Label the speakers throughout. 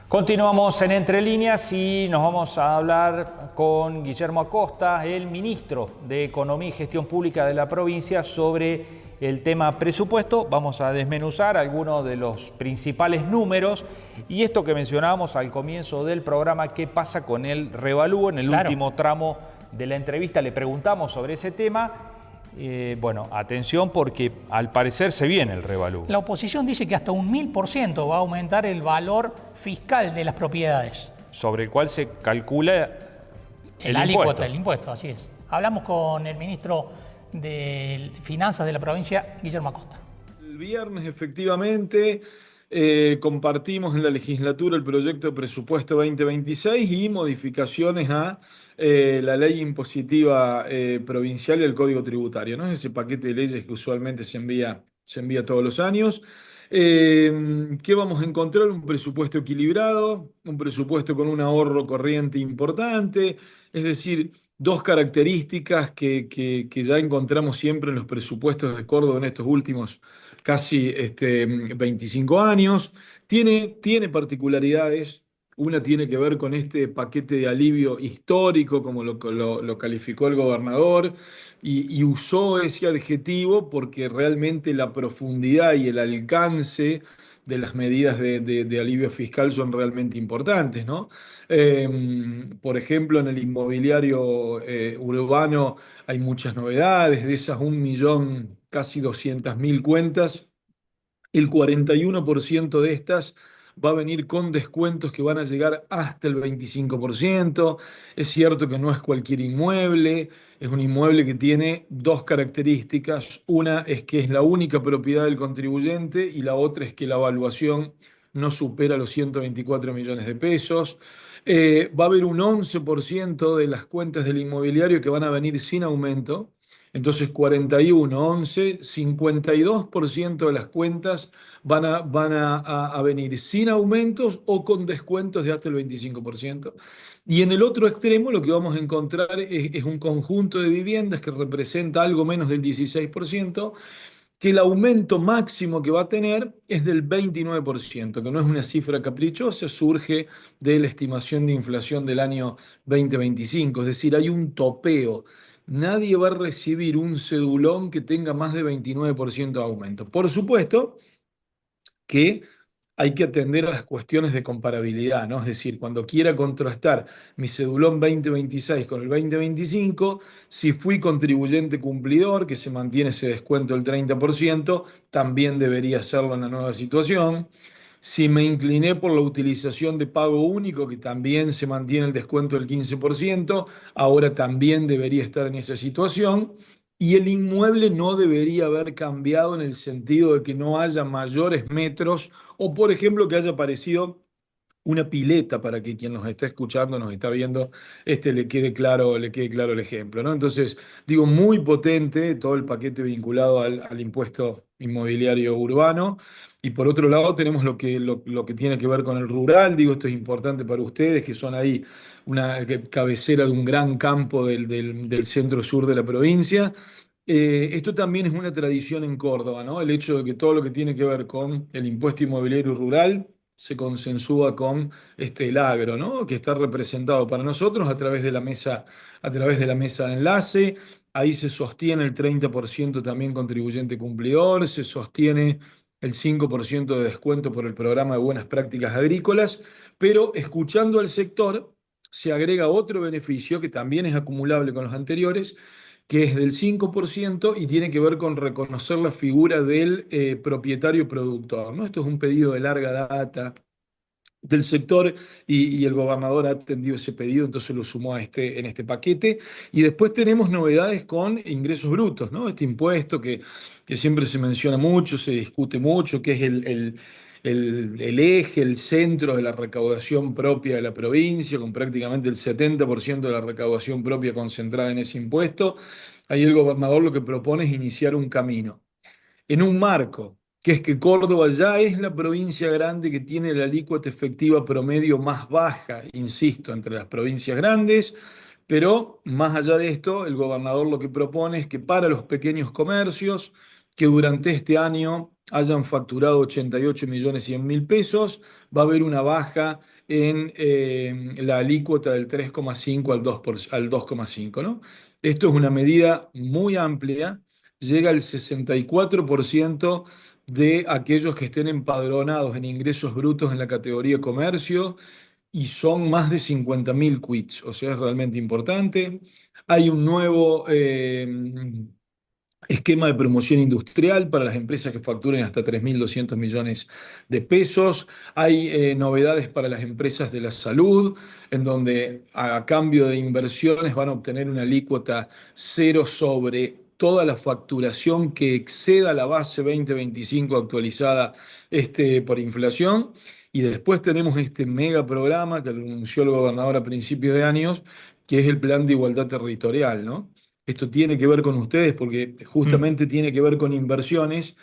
Speaker 1: Continuamos en Entre Líneas y nos vamos a hablar con Guillermo Acosta, el ministro de Economía y Gestión Pública de la provincia, sobre el tema presupuesto. Vamos a desmenuzar algunos de los principales números y esto que mencionábamos al comienzo del programa, qué pasa con el revalúo. En el último tramo de la entrevista le preguntamos sobre ese tema. Bueno, atención porque al parecer se viene el revalúo.
Speaker 2: La oposición dice que hasta un 1000% va a aumentar el valor fiscal de las propiedades.
Speaker 1: Sobre el cual se calcula el
Speaker 2: alícuota, el impuesto, así es. Hablamos con el ministro de Finanzas de la provincia, Guillermo Acosta.
Speaker 3: El viernes, efectivamente, compartimos en la legislatura el proyecto de presupuesto 2026 y modificaciones a la ley impositiva provincial y el código tributario, ¿no? Ese paquete de leyes que usualmente se envía todos los años. ¿Qué vamos a encontrar? Un presupuesto equilibrado, un presupuesto con un ahorro corriente importante, es decir, dos características que ya encontramos siempre en los presupuestos de Córdoba en estos últimos casi 25 años. Tiene particularidades. Una tiene que ver con este paquete de alivio histórico, como lo calificó el gobernador, y usó ese adjetivo porque realmente la profundidad y el alcance de las medidas de alivio fiscal son realmente importantes, ¿no? Por ejemplo, en el inmobiliario urbano hay muchas novedades. De esas 1.000.000, casi 200.000 cuentas, el 41% de estas va a venir con descuentos que van a llegar hasta el 25%. Es cierto que no es cualquier inmueble, es un inmueble que tiene dos características. Una es que es la única propiedad del contribuyente y la otra es que la evaluación no supera los 124 millones de pesos. Va a haber un 11% de las cuentas del inmobiliario que van a venir sin aumento. Entonces, 41, 11, 52% de las cuentas van a venir sin aumentos o con descuentos de hasta el 25%. Y en el otro extremo lo que vamos a encontrar es un conjunto de viviendas que representa algo menos del 16%, que el aumento máximo que va a tener es del 29%, que no es una cifra caprichosa, surge de la estimación de inflación del año 2025, es decir, hay un topeo. Nadie va a recibir un cedulón que tenga más de 29% de aumento. Por supuesto que hay que atender a las cuestiones de comparabilidad, ¿no? Es decir, cuando quiera contrastar mi cedulón 2026 con el 2025, si fui contribuyente cumplidor, que se mantiene ese descuento del 30%, también debería hacerlo en la nueva situación. Si me incliné por la utilización de pago único, que también se mantiene el descuento del 15%, ahora también debería estar en esa situación. Y el inmueble no debería haber cambiado en el sentido de que no haya mayores metros o, por ejemplo, que haya aparecido una pileta para que quien nos está escuchando, nos está viendo, le quede claro el ejemplo, ¿no? Entonces, digo, muy potente todo el paquete vinculado al impuesto inmobiliario urbano. Y por otro lado tenemos lo que tiene que ver con el rural. Digo, esto es importante para ustedes, que son ahí una cabecera de un gran campo del centro sur de la provincia. Esto también es una tradición en Córdoba, ¿no? El hecho de que todo lo que tiene que ver con el impuesto inmobiliario rural se consensúa con el agro, ¿no? Que está representado para nosotros a través de la mesa de enlace. Ahí se sostiene el 30% también contribuyente cumplidor, se sostiene el 5% de descuento por el programa de buenas prácticas agrícolas, pero escuchando al sector se agrega otro beneficio que también es acumulable con los anteriores, que es del 5% y tiene que ver con reconocer la figura del propietario productor, ¿no? Esto es un pedido de larga data del sector y el gobernador ha atendido ese pedido, entonces lo sumó en este paquete. Y después tenemos novedades con ingresos brutos, ¿no? Este impuesto que siempre se menciona mucho, se discute mucho, que es el eje, el centro de la recaudación propia de la provincia, con prácticamente el 70% de la recaudación propia concentrada en ese impuesto. Ahí el gobernador lo que propone es iniciar un camino en un marco, que es que Córdoba ya es la provincia grande que tiene la alícuota efectiva promedio más baja, insisto, entre las provincias grandes, pero más allá de esto, el gobernador lo que propone es que para los pequeños comercios, que durante este año hayan facturado 88.100.000 pesos, va a haber una baja en la alícuota del 3,5 al 2,5, ¿no? Esto es una medida muy amplia, llega al 64% de aquellos que estén empadronados en ingresos brutos en la categoría comercio y son más de 50.000 quits, o sea, es realmente importante. Hay un nuevo esquema de promoción industrial para las empresas que facturen hasta 3.200 millones de pesos. Hay novedades para las empresas de la salud, en donde a cambio de inversiones van a obtener una alícuota cero sobre toda la facturación que exceda la base 2025 actualizada por inflación. Y después tenemos este mega programa que lo anunció el gobernador a principios de años, que es el Plan de Igualdad Territorial, ¿no? Esto tiene que ver con ustedes porque
Speaker 2: Mm,
Speaker 3: justamente tiene que ver con inversiones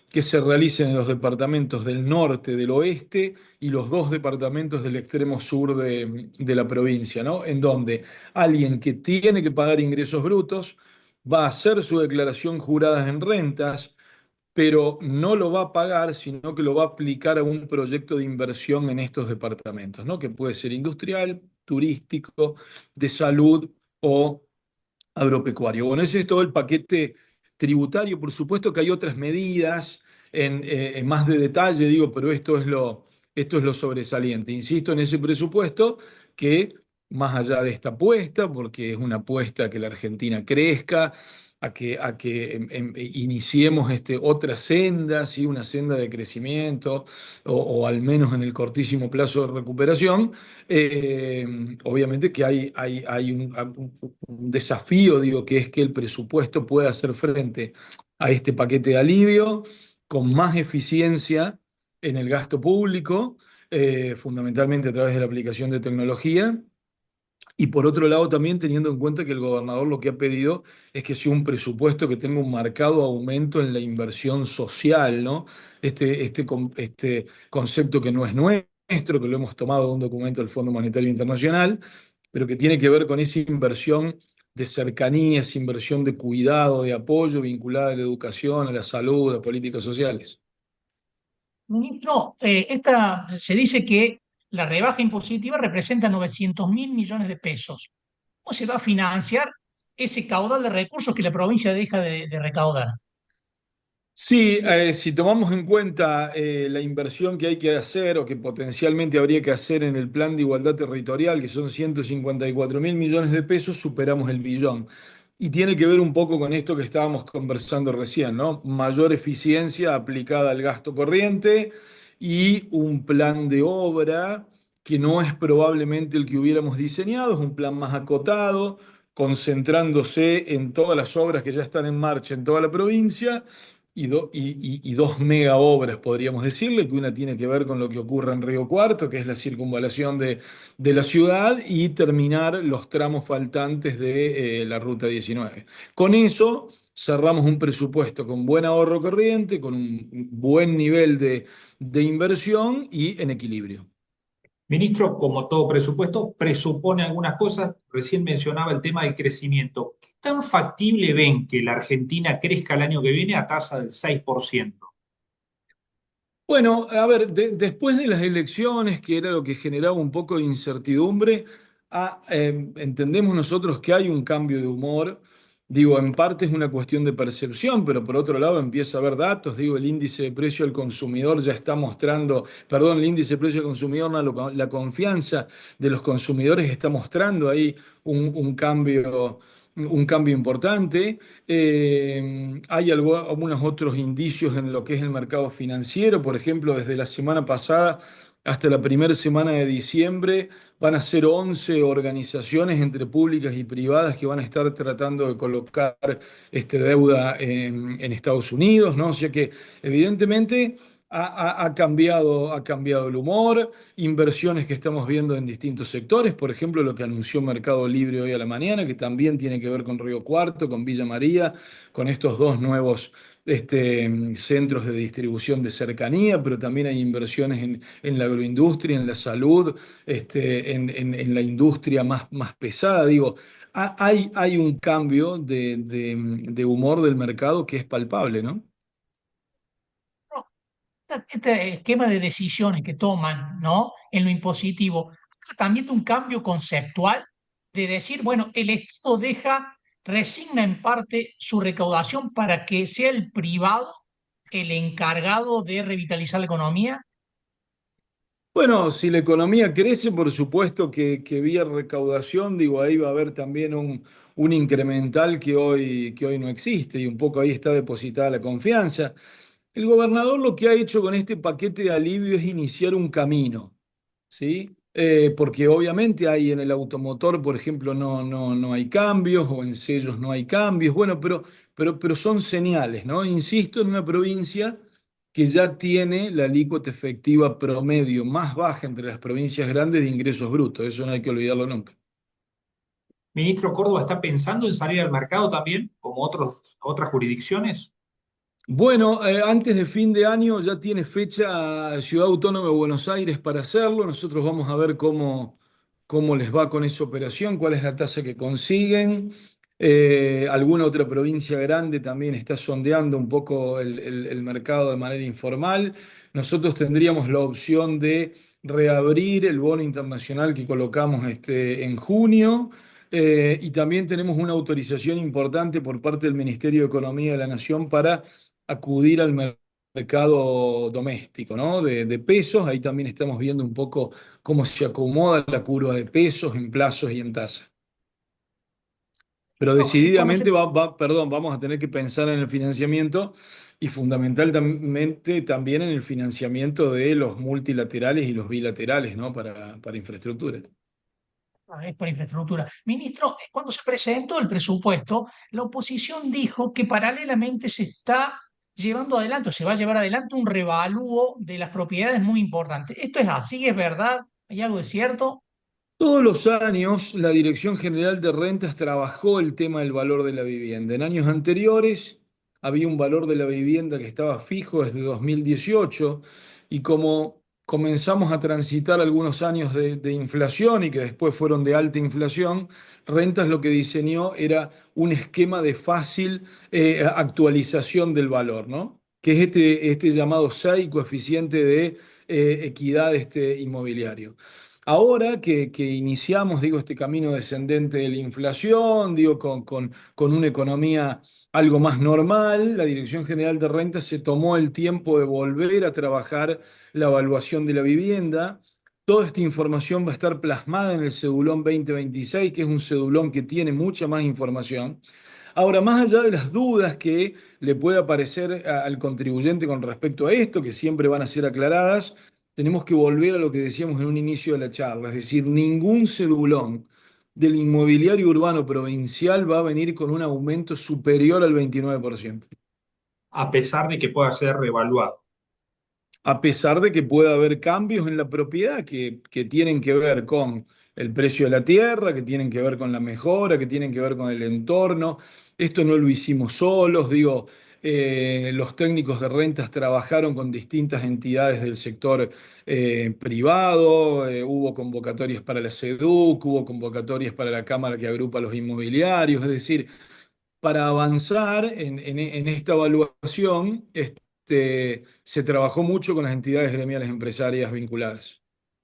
Speaker 3: que se realicen en los departamentos del norte, del oeste y los dos departamentos del extremo sur de la provincia, ¿no? En donde alguien que tiene que pagar ingresos brutos va a hacer su declaración jurada en rentas, pero no lo va a pagar, sino que lo va a aplicar a un proyecto de inversión en estos departamentos, ¿no? Que puede ser industrial, turístico, de salud o agropecuario. Bueno, ese es todo el paquete tributario. Por supuesto que hay otras medidas en más de detalle, digo, pero esto es lo sobresaliente. Insisto en ese presupuesto que, más allá de esta apuesta, porque es una apuesta a que la Argentina crezca, a que iniciemos otra senda, ¿sí? Una senda de crecimiento, o al menos en el cortísimo plazo de recuperación. Obviamente que hay un desafío, digo, que es que el presupuesto pueda hacer frente a este paquete de alivio con más eficiencia en el gasto público, fundamentalmente a través de la aplicación de tecnología. Y por otro lado, también teniendo en cuenta que el gobernador lo que ha pedido es que sea un presupuesto que tenga un marcado aumento en la inversión social, ¿no? Este concepto que no es nuestro, que lo hemos tomado de un documento del Fondo Monetario Internacional, pero que tiene que ver con esa inversión de cercanía, esa inversión de cuidado, de apoyo vinculada a la educación, a la salud, a políticas sociales.
Speaker 2: Ministro, se dice que la rebaja impositiva representa 900.000 millones de pesos. ¿Cómo se va a financiar ese caudal de recursos que la provincia deja de recaudar?
Speaker 3: Sí, si tomamos en cuenta la inversión que hay que hacer o que potencialmente habría que hacer en el plan de igualdad territorial, que son 154.000 millones de pesos, superamos el billón. Y tiene que ver un poco con esto que estábamos conversando recién, ¿no? Mayor eficiencia aplicada al gasto corriente y un plan de obra que no es probablemente el que hubiéramos diseñado, es un plan más acotado, concentrándose en todas las obras que ya están en marcha en toda la provincia y dos mega obras, podríamos decirle, que una tiene que ver con lo que ocurre en Río Cuarto, que es la circunvalación de la ciudad, y terminar los tramos faltantes de la Ruta 19. Con eso cerramos un presupuesto con buen ahorro corriente, con un buen nivel de inversión y en equilibrio.
Speaker 4: Ministro, como todo presupuesto, presupone algunas cosas. Recién mencionaba el tema del crecimiento. ¿Qué tan factible ven que la Argentina crezca el año que viene a tasa del 6%?
Speaker 3: Bueno, a ver, después de las elecciones, que era lo que generaba un poco de incertidumbre, entendemos nosotros que hay un cambio de humor. Digo, en parte es una cuestión de percepción, pero por otro lado empieza a haber datos. Digo, el índice de precio al consumidor ya está mostrando, perdón, el índice de precio al consumidor, no, la confianza de los consumidores está mostrando ahí un cambio. Un cambio importante. Hay algunos otros indicios en lo que es el mercado financiero. Por ejemplo, desde la semana pasada hasta la primera semana de diciembre van a ser 11 organizaciones entre públicas y privadas que van a estar tratando de colocar deuda en Estados Unidos, ¿no? O sea que evidentemente ha cambiado el humor, inversiones que estamos viendo en distintos sectores, por ejemplo, lo que anunció Mercado Libre hoy a la mañana, que también tiene que ver con Río Cuarto, con Villa María, con estos dos nuevos centros de distribución de cercanía, pero también hay inversiones en la agroindustria, en la salud, en la industria más pesada. Digo, hay un cambio de humor del mercado que es palpable, ¿no?
Speaker 2: este esquema de decisiones que toman, ¿no? En lo impositivo, habla también de un cambio conceptual de decir, bueno, el Estado resigna en parte su recaudación para que sea el privado el encargado de revitalizar la economía.
Speaker 3: Bueno, si la economía crece, por supuesto que vía recaudación, digo, ahí va a haber también un incremental que hoy no existe y un poco ahí está depositada la confianza. El gobernador lo que ha hecho con este paquete de alivio es iniciar un camino, ¿sí? Porque obviamente hay en el automotor, por ejemplo, no hay cambios, o en sellos no hay cambios, bueno, pero son señales, ¿no? Insisto, en una provincia que ya tiene la alícuota efectiva promedio más baja entre las provincias grandes de ingresos brutos, eso no hay que olvidarlo nunca.
Speaker 4: Ministro, ¿Córdoba está pensando en salir al mercado también, como otras jurisdicciones?
Speaker 3: Bueno, antes de fin de año ya tiene fecha Ciudad Autónoma de Buenos Aires para hacerlo. Nosotros vamos a ver cómo les va con esa operación, cuál es la tasa que consiguen. Alguna otra provincia grande también está sondeando un poco el mercado de manera informal. Nosotros tendríamos la opción de reabrir el bono internacional que colocamos en junio. Y también tenemos una autorización importante por parte del Ministerio de Economía de la Nación para acudir al mercado doméstico, ¿no? De pesos. Ahí también estamos viendo un poco cómo se acomoda la curva de pesos en plazos y en tasas. Pero
Speaker 2: No, cuando
Speaker 3: decididamente
Speaker 2: se
Speaker 3: perdón, vamos a tener que pensar en el financiamiento y fundamentalmente también en el financiamiento de los multilaterales y los bilaterales, ¿no? Para infraestructura.
Speaker 2: Es por infraestructura. Ministro, cuando se presentó el presupuesto, la oposición dijo que paralelamente se está llevando adelante, o se va a llevar adelante un revalúo de las propiedades muy importante. ¿Esto es así? ¿Es verdad? ¿Hay algo de cierto?
Speaker 3: Todos los años la Dirección General de Rentas trabajó el tema del valor de la vivienda. En años anteriores había un valor de la vivienda que estaba fijo desde 2018 y como comenzamos a transitar algunos años de inflación y que después fueron de alta inflación, Rentas lo que diseñó era un esquema de fácil actualización del valor, ¿no? Que es este llamado SEI, coeficiente de equidad inmobiliario. Ahora que iniciamos, digo, este camino descendente de la inflación, digo, con una economía algo más normal, la Dirección General de Rentas se tomó el tiempo de volver a trabajar la evaluación de la vivienda. Toda esta información va a estar plasmada en el Cedulón 2026, que es un cedulón que tiene mucha más información. Ahora, más allá de las dudas que le pueda parecer al contribuyente con respecto a esto, que siempre van a ser aclaradas, tenemos que volver a lo que decíamos en un inicio de la charla, es decir, ningún cedulón del inmobiliario urbano provincial va a venir con un aumento superior al 29%,
Speaker 4: A pesar de que pueda ser reevaluado.
Speaker 3: a pesar de que pueda haber cambios en la propiedad que tienen que ver con el precio de la tierra, que tienen que ver con la mejora, que tienen que ver con el entorno. Esto no lo hicimos solos, digo, los técnicos de rentas trabajaron con distintas entidades del sector privado, hubo convocatorias para la SEDUC, hubo convocatorias para la Cámara que agrupa a los inmobiliarios, es decir, para avanzar en esta evaluación, se trabajó mucho con las entidades gremiales empresarias vinculadas.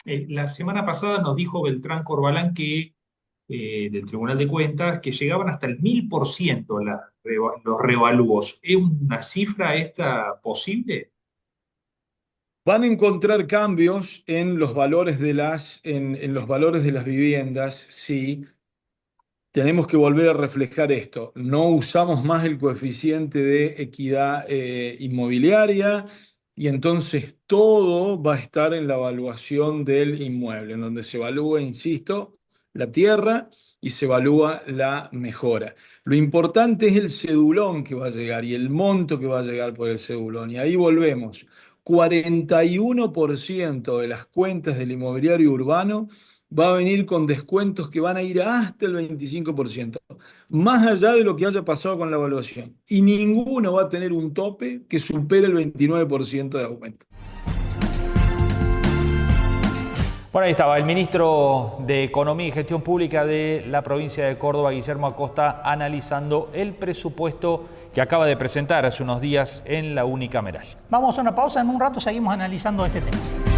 Speaker 4: La semana pasada nos dijo Beltrán Corbalán del Tribunal de Cuentas que llegaban hasta el 1000% los revalúos. ¿Es una cifra esta posible?
Speaker 3: Van a encontrar cambios en los valores en los valores de las viviendas, sí. Tenemos que volver a reflejar esto. No usamos más el coeficiente de equidad inmobiliaria y entonces todo va a estar en la evaluación del inmueble, en donde se evalúa, insisto, la tierra y se evalúa la mejora. Lo importante es el cedulón que va a llegar y el monto que va a llegar por el cedulón. Y ahí volvemos. 41% de las cuentas del inmobiliario urbano va a venir con descuentos que van a ir hasta el 25%, más allá de lo que haya pasado con la evaluación. Y ninguno va a tener un tope que supere el 29% de aumento.
Speaker 1: Bueno, ahí estaba el ministro de Economía y Gestión Pública de la provincia de Córdoba, Guillermo Acosta, analizando el presupuesto que acaba de presentar hace unos días en la unicameral.
Speaker 2: Vamos a una pausa, en un rato seguimos analizando este tema.